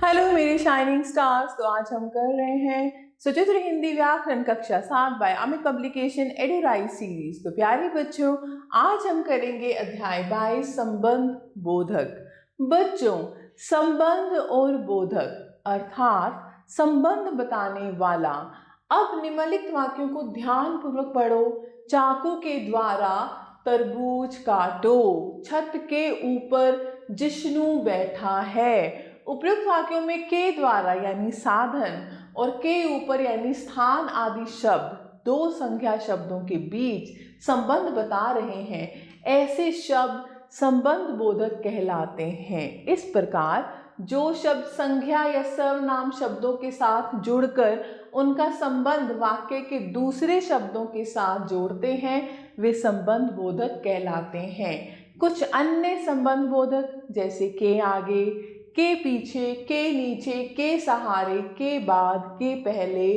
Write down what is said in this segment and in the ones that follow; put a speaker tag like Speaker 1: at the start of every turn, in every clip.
Speaker 1: Hello मेरे shining stars. तो आज हम कर रहे हैं सचित्र हिंदी व्याकरण कक्षा 7 बाय अमित पब्लिकेशन एडुराइज सीरीज। तो प्यारे बच्चों, आज हम करेंगे अध्याय 22 संबंध बोधक। बच्चों, संबंध और बोधक अर्थात संबंध बताने वाला। अब निम्नलिखित वाक्यों को ध्यान पूर्वक पढ़ो। चाकू के द्वारा तरबूज काटो, छत के ऊपर जिष्णु बैठा है। उपयुक्त वाक्यों में के द्वारा यानी साधन और के ऊपर यानी स्थान आदि शब्द दो संज्ञा शब्दों के बीच संबंध बता रहे हैं। ऐसे शब्द संबंध बोधक कहलाते हैं। इस प्रकार जो शब्द संज्ञा या सर्वनाम शब्दों के साथ जुड़कर उनका संबंध वाक्य के दूसरे शब्दों के साथ जोड़ते हैं वे संबंध बोधक कहलाते हैं। कुछ अन्य संबंध बोधक जैसे के आगे, के पीछे, के नीचे, के सहारे, के बाद, के पहले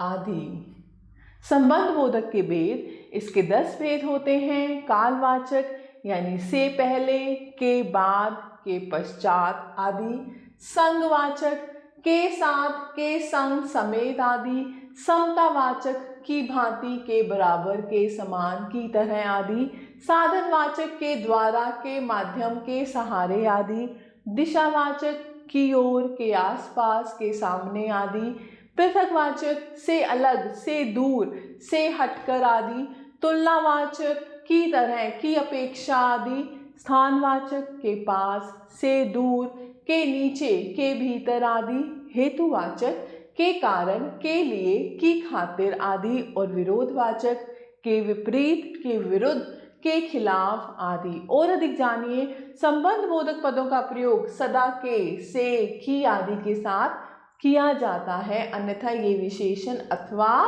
Speaker 1: आदि। संबंध बोधक के भेद, इसके 10 भेद होते हैं। कालवाचक यानी से पहले, के बाद, के पश्चात आदि। संगवाचक के साथ, के संग, समेत आदि। समतावाचक की भांति, के बराबर, के समान, की तरह आदि। साधनवाचक के द्वारा, के माध्यम, के सहारे आदि। दिशावाचक की ओर, के आसपास, के सामने आदि। पृथकवाचक से अलग, से दूर, से हटकर आदि। तुलनावाचक की तरह, की अपेक्षा आदि। स्थानवाचक के पास, से दूर, के नीचे, के भीतर आदि। हेतुवाचक के कारण, के लिए, की खातिर आदि। और विरोधवाचक के विपरीत, के विरुद्ध, के खिलाफ आदि। और अधिक जानिए, संबंध बोधक पदों का प्रयोग सदा के, से, की आदि के साथ किया जाता है, अन्यथा ये विशेषण अथवा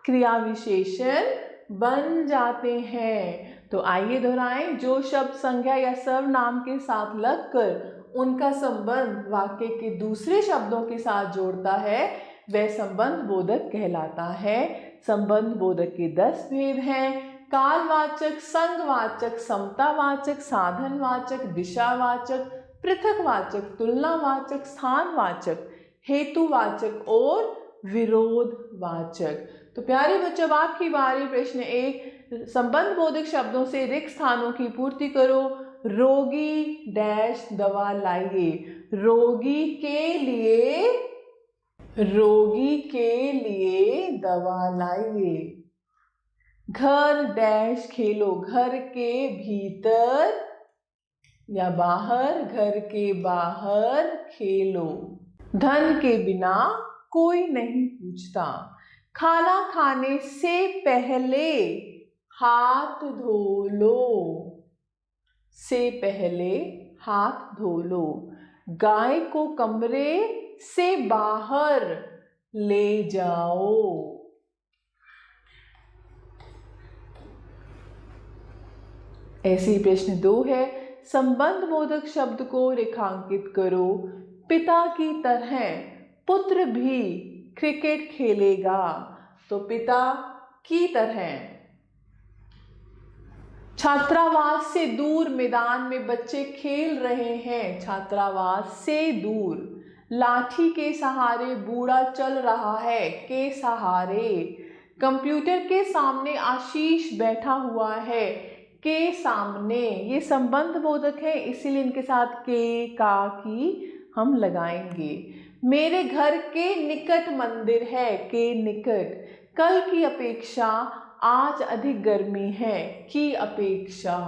Speaker 1: क्रिया विशेषण बन जाते हैं। तो आइए दोहराएं, जो शब्द संज्ञा या सर्वनाम के साथ लगकर उनका संबंध वाक्य के दूसरे शब्दों के साथ जोड़ता है वह संबंध बोधक कहलाता है। संबंध बोधक के 10 भेद हैं। कालवाचक, संगवाचक, समतावाचक, साधनवाचक, दिशावाचक, पृथकवाचक, तुलनावाचक, स्थानवाचक, हेतुवाचक और विरोधवाचक। तो प्यारे बच्चों, अब आपकी बारी। प्रश्न 1, संबंध बोधक शब्दों से रिक्त स्थानों की पूर्ति करो। रोगी डैश दवा लाइए। रोगी के लिए दवा लाइए। घर डैश खेलो। घर के भीतर या बाहर, घर के बाहर खेलो। धन के बिना कोई नहीं पूछता। खाना खाने से पहले हाथ धो लो। से पहले हाथ धो लो। गाय को कमरे से बाहर ले जाओ। ऐसे ही प्रश्न 2 है, संबंध बोधक शब्द को रेखांकित करो। पिता की तरह पुत्र भी क्रिकेट खेलेगा। तो पिता की तरह। छात्रावास से दूर मैदान में बच्चे खेल रहे हैं। छात्रावास से दूर। लाठी के सहारे बूढ़ा चल रहा है। के सहारे। कंप्यूटर के सामने आशीष बैठा हुआ है। के सामने। ये संबंध बोधक है, इसीलिए इनके साथ के, का, की हम लगाएंगे। मेरे घर के निकट मंदिर है। के निकट। कल की अपेक्षा आज अधिक गर्मी है। की अपेक्षा।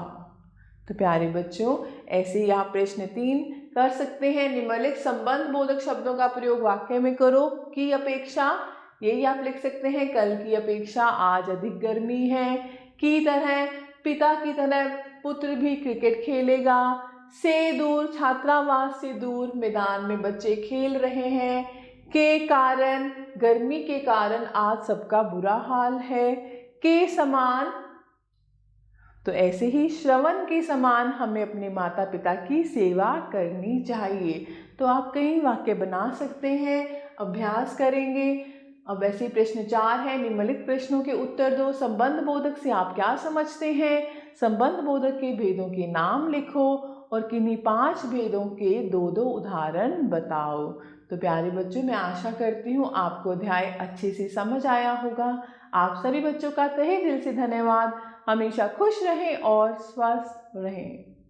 Speaker 1: तो प्यारे बच्चों, ऐसे ही आप प्रश्न 3 कर सकते हैं। निम्नलिखित संबंध बोधक शब्दों का प्रयोग वाक्य में करो। की अपेक्षा, यही आप लिख सकते हैं। कल की अपेक्षा आज अधिक गर्मी है। की तरह, पिता की तरह पुत्र भी क्रिकेट खेलेगा। से दूर, छात्रावास से दूर मैदान में बच्चे खेल रहे हैं। के कारण, गर्मी के कारण आज सबका बुरा हाल है। के समान, तो ऐसे ही श्रवण के समान हमें अपने माता पिता की सेवा करनी चाहिए। तो आप कई वाक्य बना सकते हैं, अभ्यास करेंगे। अब ऐसे प्रश्न 4 है, निम्नलिखित प्रश्नों के उत्तर दो। संबंध बोधक से आप क्या समझते हैं? संबंध बोधक के भेदों के नाम लिखो और किन्हीं 5 भेदों के 2-2 उदाहरण बताओ। तो प्यारे बच्चों, मैं आशा करती हूँ आपको अध्याय अच्छे से समझ आया होगा। आप सभी बच्चों का तहे दिल से धन्यवाद। हमेशा खुश रहें और स्वस्थ रहें।